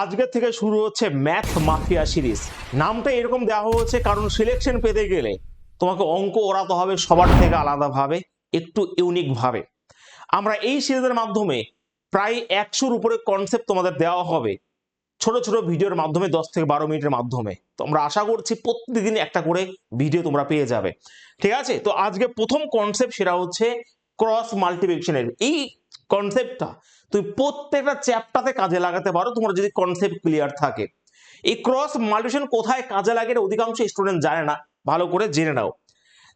আজকের থেকে শুরু হচ্ছে ম্যাথ মাফিয়া সিরিজ। নামটা এরকম দেওয়া হয়েছে কারণ সিলেকশন পেতে গেলে তোমাকে অঙ্ক ওড়াতে হবে সবার থেকে আলাদাভাবে, একটু ইউনিক ভাবে। আমরা এই সিরিজের মাধ্যমে প্রায় 100-র উপরে কনসেপ্ট তোমাদের দেওয়া হবে ছোট ছোট ভিডিওর মাধ্যমে, 10 থেকে 12 মিনিটের মাধ্যমে। তো আমরা আশা করছি প্রতিদিন একটা করে ভিডিও তোমরা পেয়ে যাবে, ঠিক আছে? তো আজকে প্রথম কনসেপ্ট সেটা হচ্ছে ক্রস মাল্টিপ্লিকেশনের। এই কনসেপ্টটা তুমি প্রত্যেকটা চ্যাপ্টারে কাজে লাগাতে পারো তোমার যদি কনসেপ্ট ক্লিয়ার থাকে। এই ক্রস মাল্টিপ্লিকেশন কোথায় কাজে লাগে এটা অধিকাংশ স্টুডেন্ট জানে না, ভালো করে জেনে নাও।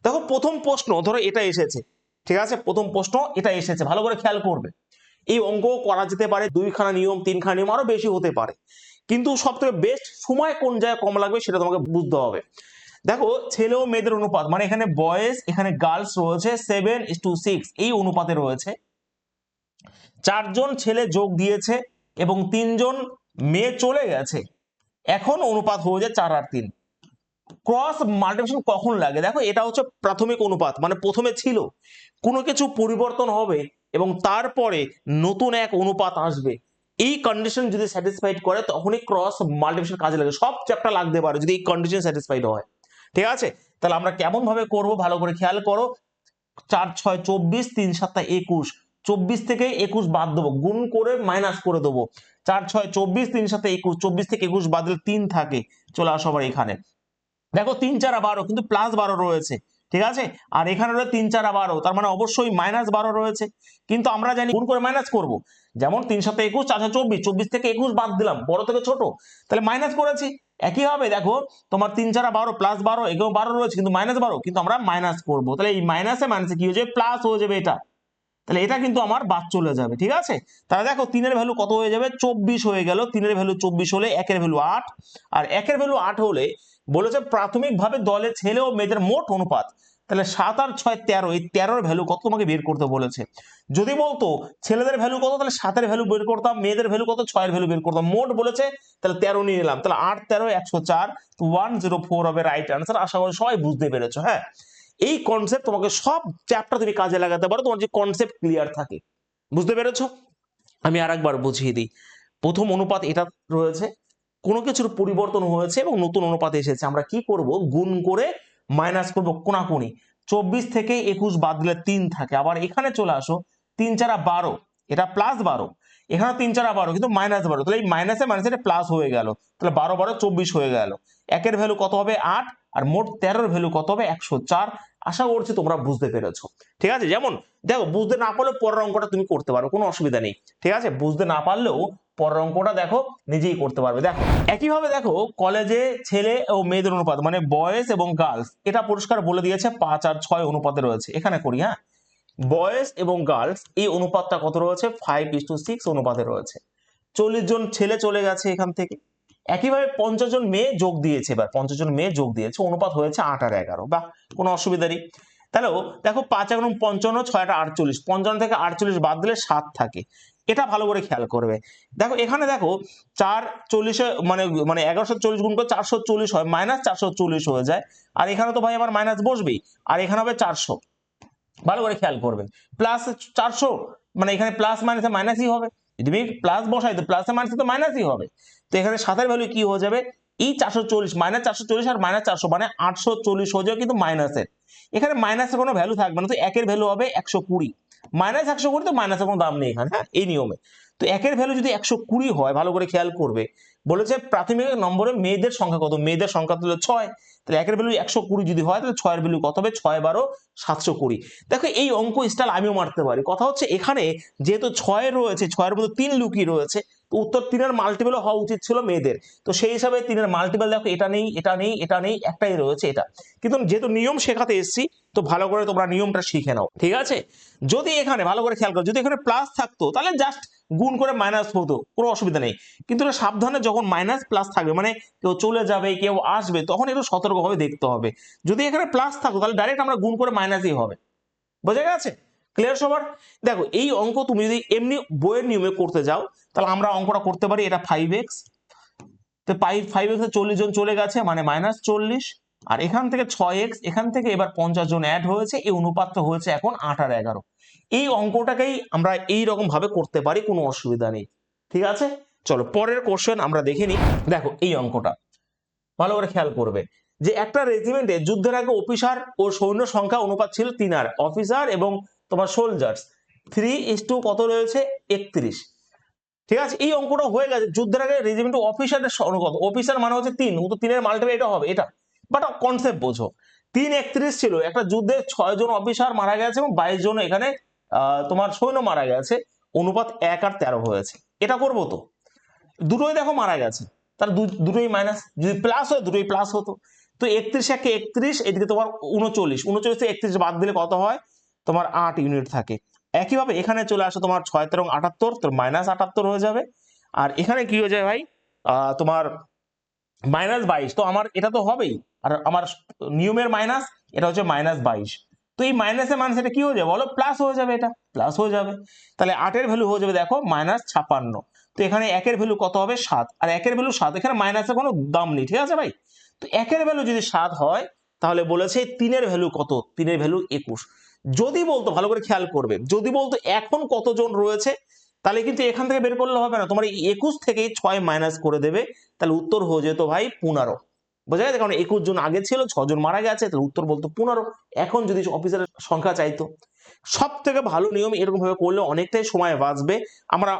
দেখো প্রথম প্রশ্ন ধরো এটা এসেছে, ঠিক আছে? প্রথম প্রশ্ন এটা এসেছে, ভালো করে খেয়াল করবে। এই অঙ্ক করা যেতে পারে 2খানা নিয়ম, 3খানা নিয়ম, আরো বেশি হতে পারে, কিন্তু সবথেকে বেস্ট সময় কোন জায়গায় কম লাগবে সেটা তোমাকে বুঝতে হবে। দেখো ছেলে ও মেয়েদের অনুপাত, মানে এখানে বয়েজ এখানে গার্লস রয়েছে 7:6 এই অনুপাতে রয়েছে। 4 জন ছেলে যোগ দিয়েছে এবং 3 জন মেয়ে চলে গেছে, এখন অনুপাত হয়ে যায় 4 আর 3। ক্রস মাল্টিপ্লিকেশন কখন লাগে? দেখো এটা হচ্ছে প্রাথমিক অনুপাত, মানে প্রথমে ছিল, কোনো কিছু পরিবর্তন হবে এবং তারপরে নতুন এক অনুপাত আসবে। এই কন্ডিশন যদি স্যাটিসফাইড করে তখনই ক্রস মাল্টিপ্লিকেশন কাজে লাগে। সব চ্যাপ্টার লাগতে পারে যদি এই কন্ডিশন স্যাটিসফাইড হয়, ঠিক আছে? তাহলে আমরা কেমন ভাবে করব ভালো করে খেয়াল করো। 4 6 24, 3 7 21, 24 থেকে 21 বাদ দেবো, গুণ করে মাইনাস করে দেবো। 4 6 24, 3 7 21, 24 থেকে 21 বাদ দিলে 3 থাকে। চলে আসো আবার এখানে, দেখো 3 4 12 কিন্তু প্লাস 12 রয়েছে, ঠিক আছে? আর এখানে রয়েছে 3 4 12, তার মানে অবশ্যই মাইনাস 12 রয়েছে। কিন্তু আমরা জানি গুণ করে মাইনাস করব, যেমন 3 7 21, 4 4 24, 24 থেকে 21 বাদ দিলাম, বড় থেকে ছোট, তাহলে মাইনাস করেছি। একই হবে দেখো তোমার 3 4 12 প্লাস 12, এখানেও 12 রয়েছে কিন্তু মাইনাস 12, কিন্তু আমরা মাইনাস করব, তাহলে এই মাইনাসে মাইনাসে কি হয়ে যাবে? প্লাস হয়ে যাবে এটা। তাহলে এটা কিন্তু আমার বাদ চলে যাবে, ঠিক আছে? তাহলে দেখো 3 এর ভ্যালু কত হয়ে যাবে? 24 হয়ে গেল। 3 এর ভ্যালু 24 হলে 1 এর ভ্যালু 8, আর 1 এর ভ্যালু 8 হলে বলেছে প্রাথমিকভাবে দলে ছেলে ও মেয়েদের মোট অনুপাত। তাহলে 7 আর 6 13, এই 13 এর ভ্যালু কত তোমাকে বের করতে বলেছে। যদি বলতো ছেলেদের ভ্যালু কত, তাহলে 7 এর ভ্যালু বের করতাম, মেয়েদের ভ্যালু কত 6 এর ভ্যালু বের করতাম। মোট বলেছে তাহলে 13 নিয়ে নিলাম, তাহলে 8 13 104, 104 হবে রাইট আনসার। আশা করি সবাই বুঝতে পেরেছো। হ্যাঁ, এই কনসেপ্ট তোমাকে সব চ্যাপ্টার তুমি কাজে লাগাতে পারো তোমার যে কনসেপ্ট ক্লিয়ার থাকে। বুঝতে পেরেছো? আমি আরেকবার বুঝিয়ে দিই। প্রথম অনুপাত এটা রয়েছে, কোনো কিছুর পরিবর্তন হয়েছে এবং নতুন অনুপাত এসেছে, আমরা কি করব? গুণ করে মাইনাস করব কোনাকুনি। 24 থেকে 21 বাদ দিলে 3 থাকে। আবার এখানে চলে আসো, 3 4 12, এটা প্লাস 12, এখানে 3 4 12 কিন্তু মাইনাস 12, তাহলে এই মাইনাসে মাইনাসে প্লাস হয়ে গেল, তাহলে 12 12 24 হয়ে গেল। 1 এর ভ্যালু কত হবে? 8, আর মোট 13 এর ভ্যালু কত হবে? 104। আশা করছি তোমরা বুঝতে পেরেছো, ঠিক আছে? যেমন দেখো বুঝতে না পারলে পরের অঙ্কটা তুমি করতে পারো, কোনো অসুবিধা নেই, ঠিক আছে? বুঝতে না পারলেও পরের অঙ্কটা দেখো নিজেই করতে পারবে। দেখো একইভাবে দেখো কলেজে ছেলে ও মেয়েদের অনুপাত, মানে বয়েজ এবং গার্লস, এটা পরিষ্কার বলে দিয়েছে 5 আর 6 অনুপাতে রয়েছে। এখানে করি, হ্যাঁ, বয়েজ এবং গার্লস এই অনুপাতটা কত রয়েছে? 5:6 অনুপাতে রয়েছে। 40 জন ছেলে চলে গেছে এখান থেকে। একইভাবে 50 জন মেয়ে যোগ দিয়েছে, এবার 50 জন মেয়ে যোগ দিয়েছে, অনুপাত হয়েছে 8 আর 11। বাহ, কোনো অসুবিধা নেই। তাহলেও দেখো 5 এবং 55, 6 আর 48, 55 থেকে 48 বাদ দিলে 7 থাকে। এটা ভালো করে খেয়াল করবে। দেখো এখানে দেখো 4 40 মানে মানে 1140 গুণ করে 440 হয়, মাইনাস 440 হয়ে যায়। আর এখানে তো ভাই আমার মাইনাস বসবেই, আর এখানে হবে 400। ভালো করে খেয়াল করবেন, প্লাস 400 মানে এখানে প্লাস মাইনাসে মাইনাসই হবে। যদি আমি প্লাস বসাই তো প্লাসে মাইনাসে তো মাইনাসই হবে। তো এখানে 7 এর ভ্যালু কি হয়ে যাবে? এই 440, মাইনাস 440 আর মাইনাস 400 মানে 840 হয়ে যাবে, কিন্তু মাইনাসের এখানে মাইনাসের কোনো ভ্যালু থাকবে না, তো 1 এর ভ্যালু হবে 120, মাইনাস 120, তো মাইনাসের কোনো দাম নেই এখানে, হ্যাঁ, এই নিয়মে। তো 1 এর ভ্যালু যদি 120 হয়, ভালো করে খেয়াল করবে, বলেছে প্রাথমিক নম্বরে মেয়েদের সংখ্যা কত? মেয়েদের সংখ্যা হলো 6, তাহলে 1 এর ভ্যালু 120 যদি হয় তাহলে 6 এর ভ্যালু কত হবে? 6 12 720। দেখো এই অঙ্ক স্টাইল আমিও মারতে পারি, কথা হচ্ছে এখানে যেহেতু 6 রয়েছে, 6 এর মধ্যে 3 লুকিয়ে রয়েছে, তো উত্তর 3 এর মাল্টিপল হওয়া উচিত ছিল মেয়েদের। তো সেই হিসাবে 3 এর মাল্টিপল দেখো এটা নেই, এটা নেই, এটা নেই, একটাই রয়েছে এটা। কিন্তু যেহেতু নিয়ম শেখাতে এসেছি, তো ভালো করে তোমরা নিয়মটা শিখে নাও, ঠিক আছে? যদি এখানে ভালো করে খেয়াল করো, যদি এখানে প্লাস থাকতো তাহলে জাস্ট গুণ করে মাইনাস হতো, কোনো অসুবিধা নেই। কিন্তু সাবধানে, যখন মাইনাস প্লাস থাকবে মানে কেউ চলে যাবে কেউ আসবে, তখন একটু সতর্কভাবে দেখতে হবে। যদি এখানে প্লাস থাকতো তাহলে ডাইরেক্ট আমরা গুণ করে মাইনাসই হবে। বোঝা গেছে? ক্লিয়ার সবার? দেখো এই অঙ্ক তুমি যদি এমনি বইয়ের নিয়মে করতে যাও তাহলে আমরা অঙ্কটা করতে পারি, এটা 5x, তো 5x এ 40 জন চলে গেছে মানে -40, আর এখান থেকে 6x, এখান থেকে এবার 50 জন অ্যাড হয়েছে, এই অনুপাতটা হয়েছে এখন 8 আর 11। এই অঙ্কটাকেই আমরা এই রকম ভাবে করতে পারি, কোনো অসুবিধা নেই, ঠিক আছে? চলো পরের কোশ্চেন আমরা দেখে নিই। দেখো এই অঙ্কটা ভালো করে খেয়াল করবে যে একটা রেজিমেন্টে যুদ্ধের আগে অফিসার ও সৈন্য সংখ্যা অনুপাত ছিল 3 অফিসার এবং তোমার সোলজার্স 3:, কত রয়েছে 31। ঠিক আছে, এই অঙ্কটা হয়ে গেছে। যুদ্ধের আগে রেজিমেন্ট অফিসারের অনুপাত, অফিসার মানে হচ্ছে 3, তো 3-এর মাল্টিপ্লাই এটা হবে এটা, বাট কনসেপ্ট বোঝো। 3:31 ছিল, একটা যুদ্ধে 6 জন অফিসার মারা গেছে এবং 22 জন এখানে তোমার সৈন্য মারা গেছে, অনুপাত 1 আর 13 হয়েছে। এটা করবো তো, দুটোই দেখো মারা গেছে, তার দুটোই মাইনাস, যদি প্লাস হয় দুটোই প্লাস হতো। তো 31 × 31, এদিকে তোমার 39, 39 থেকে 31 বাদ দিলে কত হয় তোমার 8 ইউনিট থাকে। একইভাবে এখানে চলে আসে তোমার 6 × 78, তো -78 হয়ে যাবে। আর এখানে কি হয়ে যায় ভাই তোমার -22, তো আমার এটা তো হবেই, আর আমার নিয়মের মাইনাস, এটা হচ্ছে -22। তো এই মাইনাসে মাইনাস এটা কি হয়ে যাবে বলো, প্লাস হয়ে যাবে, এটা প্লাস হয়ে যাবে। তাহলে 8-এর ভ্যালু হয়ে যাবে দেখো -56। তো এখানে 1-এর ভ্যালু কত হবে 7, আর 1-এর ভ্যালু 7, এখানে মাইনাসের কোনো দাম নেই, ঠিক আছে ভাই। তো 1-এর ভ্যালু যদি 7 হয় তাহলে বলেছে 3-এর ভ্যালু কত, 3-এর ভ্যালু 21। যদি বলতো, ভালো করে খেয়াল করবে, যদি বলতো এখন কতজন রয়েছে, তাহলে কিন্তু এখান থেকে বের করলে হবে না, তোমার এই 21 থেকে 6 মাইনাস করে দেবে, তাহলে উত্তর হয়ে যেত ভাই 15। বোঝা গেছে, কারণ 21 জন আগে ছিল, 6 জন মারা গেছে, তাহলে উত্তর বলতো 15। এখন যদি অফিসারের সংখ্যা চাইতো, সব থেকে ভালো নিয়ম এরকম ভাবে করলে অনেকটাই সময় বাঁচবে।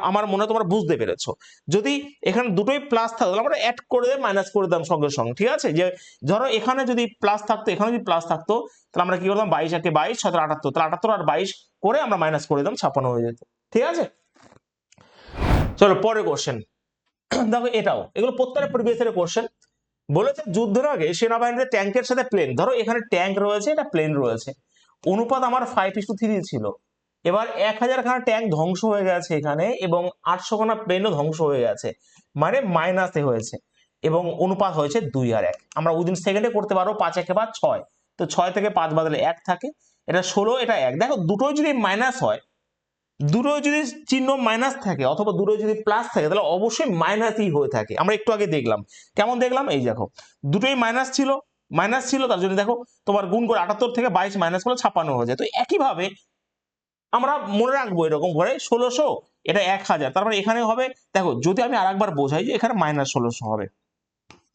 আমার মনে হয় তোমরা বুঝতে পেরেছো। যদি এখানে দুটোই প্লাস থাকতো, আমরা অ্যাড করে মাইনাস করে দিতাম সঙ্গে সঙ্গে, ঠিক আছে। যে ধরো এখানে যদি প্লাস থাকতো, এখানে যদি প্লাস থাকতো, তাহলে আমরা কি করতাম 22 × 22, 7 × 78, তাহলে 78 আর 22 করে আমরা মাইনাস করে দিতাম, 56 হয়ে যেত, ঠিক আছে। চলো পরের কোশ্চেন দেখো, এগুলো প্রত্যেকটা প্রিভিয়াস ইয়ারের কোশ্চেন। বলেছে যুদ্ধের আগে সেনাবাহিনীতে ট্যাঙ্কের সাথে প্লেন, ধরো এখানে ট্যাঙ্ক রয়েছে, এটা প্লেন রয়েছে, অনুপাত আমার 5:3 ছিল। এবার 1000 খানা ট্যাঙ্ক ধ্বংস হয়ে গেছে এখানে, এবং 800 খানা প্লেনও ধ্বংস হয়ে গেছে, মানে মাইনাসে হয়েছে, এবং অনুপাত হয়েছে 2 আর 1। আমরা উইদিন সেকেন্ডে করতে পারো, 5 × 1 = 6, তো 6 থেকে 5 বাদলে 1 থাকে, এটা 16, এটা 1। দেখো দুটোই যদি মাইনাস হয়, দুটোই যদি চিহ্ন মাইনাস থাকে অথবা দুটোই যদি প্লাস থাকে, তাহলে অবশ্যই মাইনাসই হয়ে থাকে। আমরা একটু আগে দেখলাম, কেমন দেখলাম, এই দেখো দুটোই মাইনাস ছিল, তার জন্য দেখো তোমার গুণ করে 78 থেকে 22 মাইনাস করলে 56 হয়ে যায়। তো একইভাবে আমরা মনে রাখবো এরকম করে 1600, এটা 1000, তার মানে এখানে হবে, দেখো যদি আমি আরেকবার বোঝাই যে এখানে -1600 হবে,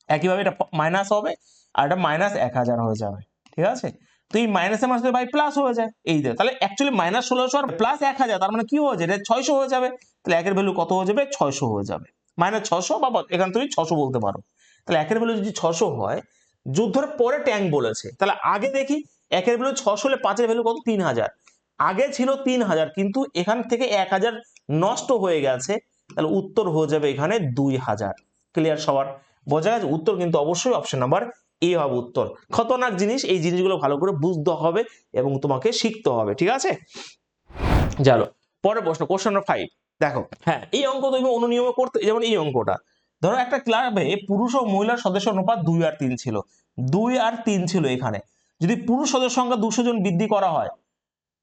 একইভাবে এটা মাইনাস হবে, আর এটা -1000 হয়ে যাবে, ঠিক আছে। তো এই মাইনাসে মাইনাসে ভাই প্লাস হয়ে যায়, এই যে তাহলে অ্যাকচুয়ালি -1600 আর +1000, তার মানে কি হয়ে যায়, এটা 600 হয়ে যাবে। তাহলে 1-এর ভ্যালু কত হয়ে যাবে, 600 হয়ে যাবে, -600, বা এখানে তুমি 600 বলতে পারো। তাহলে 1-এর ভ্যালু যদি 600 হয়, যুদ্ধের পরে ট্যাঙ্ক বলেছে, তাহলে আগে দেখি 1-এর ভ্যালু 600 হলে 5-এর ভ্যালু কত, 3000। আগে ছিল 3000, কিন্তু এখান থেকে 1000 নষ্ট হয়ে গেছে, তাহলে উত্তর হয়ে যাবে এখানে 2000। ক্লিয়ার সবার, বোঝা গেছে? উত্তর কিন্তু অবশ্যই অপশন নাম্বার এ হবে উত্তর। খতরনাক জিনিস, এই জিনিসগুলো ভালো করে বুঝতে হবে এবং তোমাকে শিখতে হবে, ঠিক আছে। চলো পরের প্রশ্ন, কোশ্চেন নাম্বার 5। দেখো, হ্যাঁ এই অঙ্ক তুমি অনুনিয়মে করতে, যেমন এই অঙ্কটা ধরো একটা ক্লাবে পুরুষ ও মহিলার সদস্য অনুপাত 2 আর 3 ছিল, 2 আর 3 ছিল। এখানে যদি পুরুষ সদস্য সংখ্যা 200 জন বৃদ্ধি করা হয়,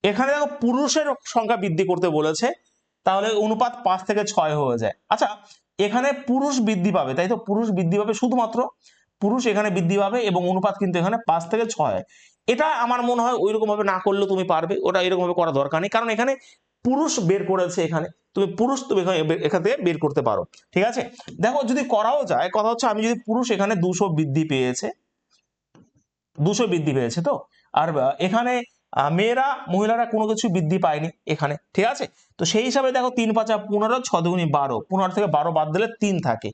এখানে দেখো পুরুষের সংখ্যা বৃদ্ধি করতে বলেছে, তাহলে অনুপাত 5 থেকে 6 হয়ে যায়। আচ্ছা, এখানে পুরুষ বৃদ্ধি পাবে, তাই তো, পুরুষ বৃদ্ধি পাবে, শুধুমাত্র পুরুষ এখানে বৃদ্ধি পাবে, এবং অনুপাত কিন্তু এখানে 5 থেকে 6। এটা আমার মনে হয় ওইরকম ভাবে না করলেও তুমি পারবে, ওটা এরকম ভাবে করা দরকার নেই, কারণ এখানে পুরুষ বের করেছে, এখানে তুমি পুরুষ তুমি এখান থেকে বের করতে পারো, ঠিক আছে। দেখো যদি করাও যায়, কথা হচ্ছে আমি যদি পুরুষ এখানে 200 বৃদ্ধি পেয়েছে, 200 বৃদ্ধি পেয়েছে, তো আর এখানে মহিলারা কোনো কিছু বৃদ্ধি পায়নি এখানে, ঠিক আছে। তো সেই হিসাবে দেখো 3 × 5 = 15, 6 × 2 = 12, 15 থেকে 12 বাদ দিলে 3 থাকে।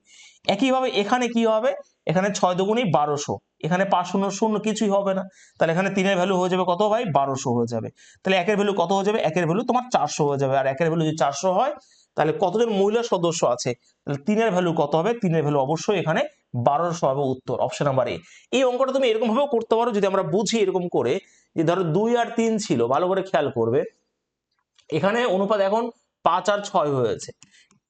একইভাবে এখানে কি হবে, এখানে 6 × 2 = 1200, এখানে 5 শূন্য শূন্য কিছুই হবে না, তাহলে এখানে 3-এর ভ্যালু হয়ে যাবে কত ভাই, 1200 হয়ে যাবে। তাহলে 1-এর ভ্যালু কত হয়ে যাবে, 1-এর ভ্যালু তোমার 400 হয়ে যাবে। আর 1-এর ভ্যালু যদি 400 হয়, তাহলে কতজন মহিলা সদস্য আছে, তাহলে 3-এর ভ্যালু কত হবে, 3-এর ভ্যালু অবশ্যই এখানে 1200 হবে, উত্তর অপশন নাম্বার এ। এই অঙ্কটা তুমি এরকম ভাবেও করতে পারো, যদি আমরা বুঝি এরকম করে, যে ধরো 2 আর 3 ছিল, ভালো করে খেয়াল করবে, এখানে অনুপাত এখন 5 আর 6 হয়েছে।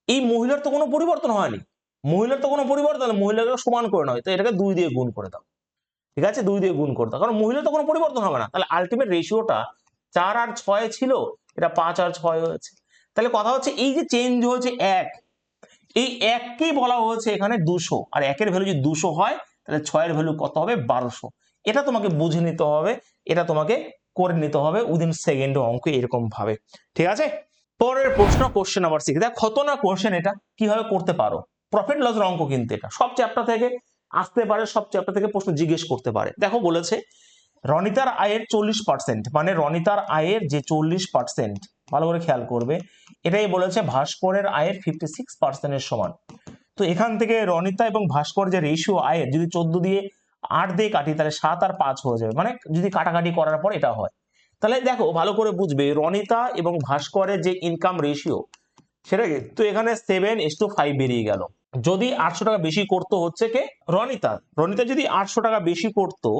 এই মহিলার তো কোনো পরিবর্তন হয়নি, মহিলার তো কোনো পরিবর্তন, মহিলাকে সমান করে নয়, তো এটাকে 2 দিয়ে গুণ করে দাও, ঠিক আছে, 2 দিয়ে গুণ করে দাও, কারণ মহিলার তো কোনো পরিবর্তন হবে না। তাহলে আলটিমেট রেশিওটা 4 আর 6 ছিল, এটা 5 আর 6 হয়েছে। তাহলে কথা হচ্ছে এই যে চেঞ্জ হয়েছে 1, এই 1কেই বলা হয়েছে এখানে 200, আর 1-এর ভ্যালু যদি 200 হয়, তাহলে 6-এর ভ্যালু কত হবে, 1200। এটা তোমাকে বুঝে নিতে হবে, এটা তোমাকে করে নিতে হবে উইদিন সেকেন্ড অঙ্ক এরকম ভাবে, ঠিক আছে। পরের প্রশ্ন, কোশ্চেন নাম্বার 6। দেখ খতরনাক কোশ্চেন, এটা কিভাবে করতে পারো। প্রফিট লসের অঙ্ক কিন্তু এটা সব চ্যাপ্টার থেকে আসতে পারে, সব চ্যাপ্টার থেকে প্রশ্ন জিজ্ঞেস করতে পারে। দেখো বলেছে রনিতার আয়ের 40%, মানে রনিতার আয়ের যে 40%, ভালো করে খেয়াল করবে, এটাই বলেছে ভাস্করের আয়ের 56%-এর সমান। তো এখান থেকে রনিতা এবং ভাস্কর যে রেশিও আয়ের, যদি 14 দিয়ে 8 দিয়ে কাটি তাহলে 7 আর 5 হয়ে যাবে, মানে যদি কাটাকাটি করার পর এটা হয়। তাহলে দেখো ভালো করে বুঝবে, রনিতা এবং ভাস্করের যে ইনকাম রেশিও, সেটা তো এখানে 7:5 বেরিয়ে গেল। যদি 800 টাকা বেশি করতো হচ্ছে কে, রনিতা। রনিতা যদি 800 টাকা বেশি করতো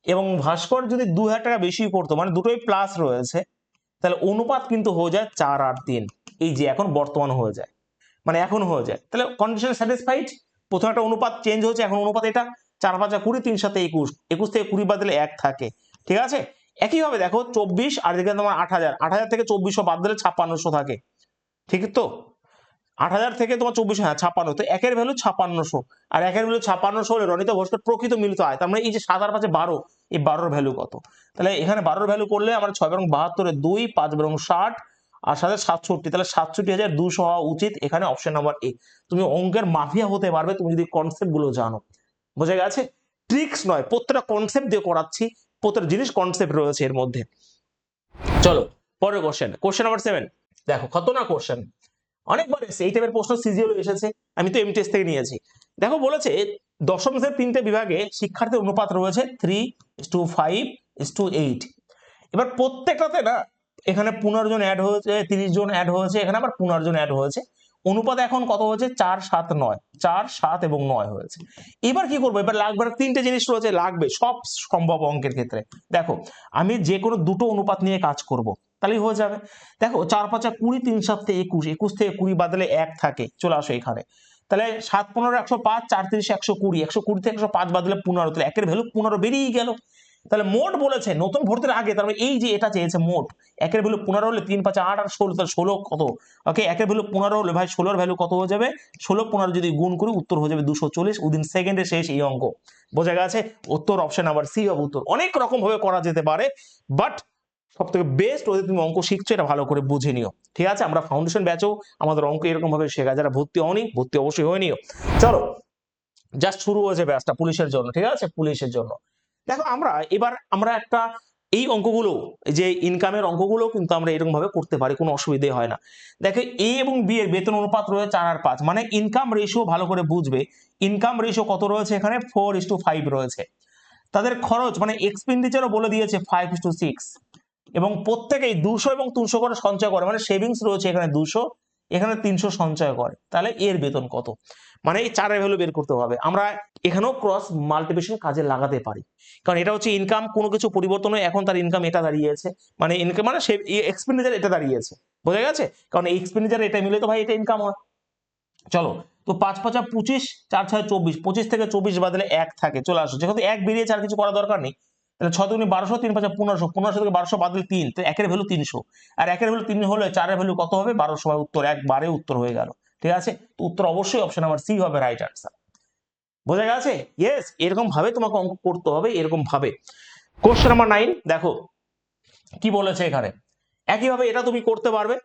এবং ভাস্কর যদি 2000 টাকা বেশি করতো, মানে দুটোই প্লাস রয়েছে, তাহলে অনুপাত কিন্তু হয়ে যায় 4 আর 3। এই যে এখন বর্তমান হয়ে যায়, মানে এখন হয়ে যায়, তাহলে কন্ডিশন স্যাটিসফাইড। প্রথম একটা অনুপাত চেঞ্জ হচ্ছে, এখন অনুপাত এটা 4 5 20, 3 7 21, 21 থেকে 20 বাদ দিলে 1 থাকে, ঠিক আছে। একইভাবে দেখো 24 আর দিকে তোমার 8000, 8000 থেকে 2400 বাদ দিলে 5600 থাকে, ঠিক তো। 8000 থেকে তোমার 2400, হ্যাঁ 56, তো একের ভ্যালু 5600, আর একের ভ্যালু 5600 হলে রনিতা ভাস্কর প্রকৃত মিলিত আয়, তার মানে এই যে 7 আর 5 12, এই 12 ভ্যালু কত। তাহলে এখানে 12 ভ্যালু করলে আমরা 6 এবং 72 2, 5 এবং 60 আর 7 67, তাহলে 67,200 হওয়া উচিত। এখানে অপশন নাম্বার এ। তুমি অঙ্কের মাফিয়া হতে পারবে তুমি যদি কনসেপ্ট গুলো জানো, বোঝা গেছে। ট্রিক্স নয়, প্রত্যেকটা কনসেপ্ট দিয়ে করাচ্ছি, প্রত্যেকটা জিনিস কনসেপ্ট রয়েছে এর মধ্যে। চলো পরের কোশ্চেন, কোশ্চেন নাম্বার 7। দেখো খতরনাক কোশ্চেন, অনেকবার এসেছে এই টাইপের প্রশ্ন, সিজিএল এসেছে, আমি তো এমটিএস থেকে নিয়েছি। দেখো বলেছে দশম শ্রেণীর 3টে বিভাগে শিক্ষার্থীর অনুপাত রয়েছে 3:5:8। এবার প্রত্যেকটাতে না, এখানে 15 জন অ্যাড হয়েছে, 30 জন অ্যাড হয়েছে, এখানে আবার 15 জন অ্যাড হয়েছে। অনুপাত এখন কত হয়েছে, 4 7 9, 4 7 এবং 9 হয়েছে। এবার কি করবো, এবার লাগবে 3টে জিনিস রয়েছে, লাগবে সব সম্ভব অঙ্কের ক্ষেত্রে। দেখো আমি যে কোনো দুটো অনুপাত নিয়ে কাজ করব, তাহলেই হয়ে যাবে। দেখো 4 5 20, 3 7 21, 21 থেকে 20 বাদলে 1 থাকে, চলে আসো এখানে। তাহলে 7 15 105, 4 30 120, 120 থেকে 105 বাদলে 15, তাহলে একের ভ্যালু 15 বেরিয়ে গেল। তাহলে মোট বলেছে নতুন ভর্তির আগে, তার মানে এই যে এটা চেয়েছে মোট, একের ভ্যালু 15 হলে 3 5 8 আর 16, তাহলে 16 কত, ওকে একের ভ্যালু 15 হলে ভাই 16 এর ভ্যালু কত হয়ে যাবে, 16 15 যদি গুণ করি উত্তর হয়ে যাবে 240, উইদিন সেকেন্ডে শেষ এই অঙ্ক। বোঝা গেছে, উত্তর অপশন নাম্বার সি হবে উত্তর। অনেক রকম ভাবে করা যেতে পারে, বাট সব থেকে বেস্ট ওদের তুমি অঙ্ক শিখছো এটা ভালো করে বুঝে নিও, ঠিক আছে। আমরা ফাউন্ডেশন ব্যাচেও আমাদের অঙ্ক এরকম ভাবে শেখা, যারা ভর্তি হওনি ভর্তি অবশ্যই হয়ে নিও। চলো জাস্ট শুরু হয়েছে ব্যাচটা পুলিশের জন্য, ঠিক আছে, পুলিশের জন্য। দেখো আমরা একটা এই অঙ্কগুলো, যে ইনকামের অঙ্কগুলো কিন্তু আমরা এরকম ভাবে করতে পারি, কোনো অসুবিধে হয় না। দেখো এ এবং বি এর বেতন অনুপাত রয়েছে 4 আর 5, মানে ইনকাম রেশিও ভালো করে বুঝবে। ইনকাম রেশিও কত রয়েছে এখানে, 4:5 রয়েছে। তাদের খরচ মানে এক্সপেন্ডিচারও বলে দিয়েছে 5:6, এবং প্রত্যেকেই 200 এবং 300 করে সঞ্চয় করে, মানে সেভিংস রয়েছে এখানে 200, এখানে 300 সঞ্চয় করে। তাহলে এর বেতন কত, মানে এই 4 এর ভ্যালু বের করতে হবে। আমরা এখানেও ক্রস মাল্টিপ্লিকেশন কাজে লাগাতে পারি, কারণ এটা হচ্ছে ইনকাম, কোনো কিছু পরিবর্তন হয়ে এখন তার ইনকাম এটা দাঁড়িয়েছে, মানে ইনকাম মানে এক্সপেন্ডিচার এটা দাঁড়িয়েছে, বোঝা গেছে, কারণ এক্সপেন্ডিচার এটা মিলে তো ভাই এটা ইনকাম হয়। চলো তো 5 5 25, 4 6 24, 25 থেকে 24 বাদলে 1 থাকে, চলে আসো, যেহেতু 1 বেরিয়েছে আর কিছু করা দরকার নেই। তাহলে 6 দুগুণে 1200, 3 5 1500, 1500 থেকে 1200 বাদলে 3, তো একের ভ্যালু 300, আর একের ভ্যালু 3 হলে 4 এর ভ্যালু কত হবে, 1200 হয় উত্তর, একবারে উত্তর হয়ে গেল, ঠিক আছে। তো উত্তর অবশ্যই অপশন নাম্বার সি হবে রাইট আনসার। বোঝা গেছে, ইয়েস, এরকম ভাবে তোমাকে অঙ্ক করতে হবে, এরকম ভাবে। কোশ্চেন নাম্বার 9 দেখো কি বলেছে এখানে, একইভাবে এটা তুমি করতে পারবে।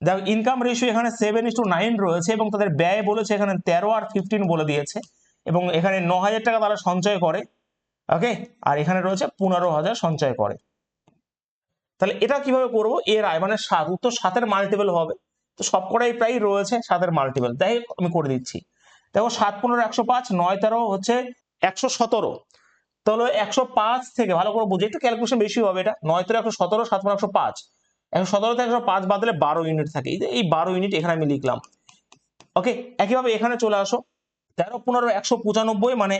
দেখো ইনকাম রেশিও এখানে 7:9 রয়েছে, এবং তাদের ব্যয় বলেছে এখানে 13 আর 15 বলে দিয়েছে, এবং এখানে 9000 টাকা তারা সঞ্চয় করে, ওকে, আর এখানে রয়েছে 15,000 সঞ্চয় করে। তাহলে এটা কিভাবে করবো, এর আয় মানে 7, উত্তর 7 এর মাল্টিপল হবে, তো সবকটাই প্রায় রয়েছে 7 এর মাল্টিপল, তাই আমি করে দিচ্ছি। দেখো 7 15 105, 9 13 হচ্ছে 117, তাহলে 105 থেকে ভালো করে বুঝে, একটু ক্যালকুলেশন বেশি হবে, এটা 9 13 117, 7 15 105, 117 থেকে 105 বাদলে 12 ইউনিট থাকে, এই 12 ইউনিট এখানে আমি লিখলাম, ওকে। একইভাবে এখানে চলে আসো, 13 15 195, মানে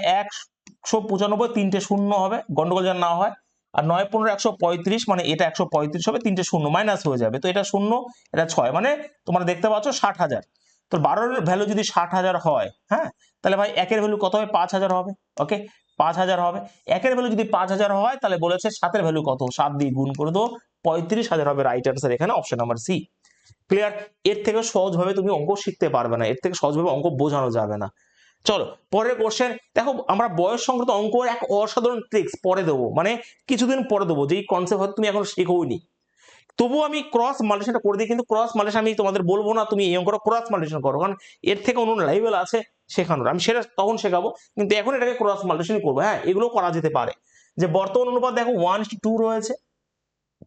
195, 3টে শূন্য হবে, গন্ডগোল যেন না হয়, আর 9 15 135, মানে এটা 135 হবে, 3টে শূন্য মাইনাস হয়ে যাবে, তো এটা শূন্য, এটা 6, মানে তোমরা দেখতে পাচ্ছ 60,000। তো 12 এর ভ্যালু যদি 60,000 হয়, হ্যাঁ, তাহলে ভাই একের ভ্যালু কত হবে, 5,000 হবে, ওকে 5,000 হবে। একের ভ্যালু যদি 5,000 হয়, তাহলে বলেছে 7 এর ভ্যালু কত, 7 দিয়ে গুণ করে দেবো, 35,000 হবে রাইট আনসার, এখানে অপশন নাম্বার সি। ক্লিয়ার, এর থেকে সহজভাবে তুমি অঙ্ক শিখতে পারবে না, এর থেকে সহজভাবে অঙ্ক বোঝানো যাবে না। চলো পরের কোশ্চেন দেখো, আমরা বয়স সংক্রান্ত অঙ্ক এক অসাধারণ ট্রিক্স পরে দেবো, মানে কিছুদিন পরে দেবো, যেই কনসেপ্ট হয়তো তুমি এখন শেখোনি, তবুও আমি ক্রস মাল্টিপ্লিকেশনটা করে দিই, কিন্তু ক্রস মাল্টিপ্লিকেশন আমি তোমাদের বলবো না তুমি এই অঙ্কটা ক্রস মাল্টিপ্লিকেশন করো, কারণ এর থেকে অন্য লেভেল আছে শেখানোর, আমি সেটা তখন শেখাবো, কিন্তু এখন এটাকে ক্রস মাল্টিপ্লিকেশন করবো। হ্যাঁ, এগুলো করা যেতে পারে। যে বর্তমান অনুপাত দেখো 1:2 রয়েছে,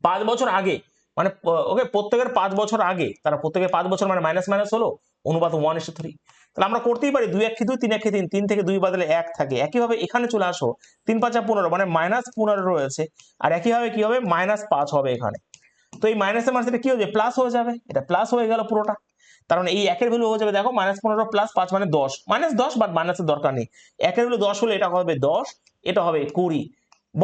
5 বছর আগে, মানে ওকে প্রত্যেকের 5 বছর আগে, তারা প্রত্যেকের 5 বছর মানে মাইনাস মাইনাস হলো, অনুপাত 1:3। তাহলে আমরা করতেই পারি 2 1 2 3 1 3, 3 থেকে 2 বাদলে 1 থাকে। একইভাবে এখানে চলে আসো, 3 5 15 মানে -15 রয়েছে, আর একইভাবে কি হবে -5 হবে এখানে। তো এই মাইনাসের মাঝে কি হয়ে যাবে, প্লাস হয়ে যাবে, এটা প্লাস হয়ে গেল পুরোটা। কারণ এই একের ভ্যালু হয়ে যাবে দেখো -15 প্লাস 5 মানে 10, -10, বাট মাইনাসের দরকার নেই। একের ভ্যালু 10 হলে এটা হবে 10, এটা হবে 20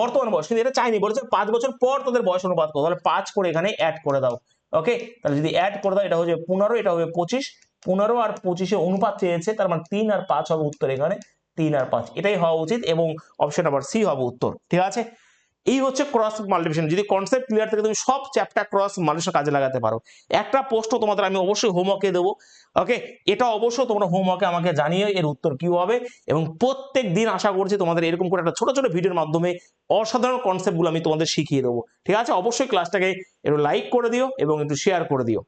বর্তমান বয়স, কিন্তু এটা চাইনি, বলেছে 5 বছর পর তোদের বয়স অনুপাত করো, তাহলে 5 করে এখানে অ্যাড করে দাও। ওকে, তাহলে যদি অ্যাড করে দাও এটা হয়ে যাবে 15, এটা হবে 25, 15 আর 25 অনুপাত চেয়েছে, তার মানে 3 আর 5 হবে উত্তর এখানে, 3 আর 5 এটাই হওয়া উচিত, এবং অপশন নাম্বার সি হবে উত্তর। ঠিক আছে, এই হচ্ছে ক্রস মাল্টিপ্লিকেশন। যদি কনসেপ্ট ক্লিয়ার থাকে তুমি সব চ্যাপ্টার ক্রস মাল্টিপ্লিকেশন কাজে লাগাতে পারো। একটা প্রশ্ন তোমাদের আমি অবশ্যই হোমওয়ার্কে দেবো, ওকে, এটা অবশ্যই তোমরা হোমওয়ার্কে আমাকে জানিয়ে এর উত্তর কি হবে, এবং প্রত্যেক দিন আশা করছি তোমাদের এরকম করে একটা ছোট ছোট ভিডিওর মাধ্যমে অসাধারণ কনসেপ্টগুলো আমি তোমাদের শিখিয়ে দেবো। ঠিক আছে, অবশ্যই ক্লাসটাকে একটু লাইক করে দিও এবং একটু শেয়ার করে দিও।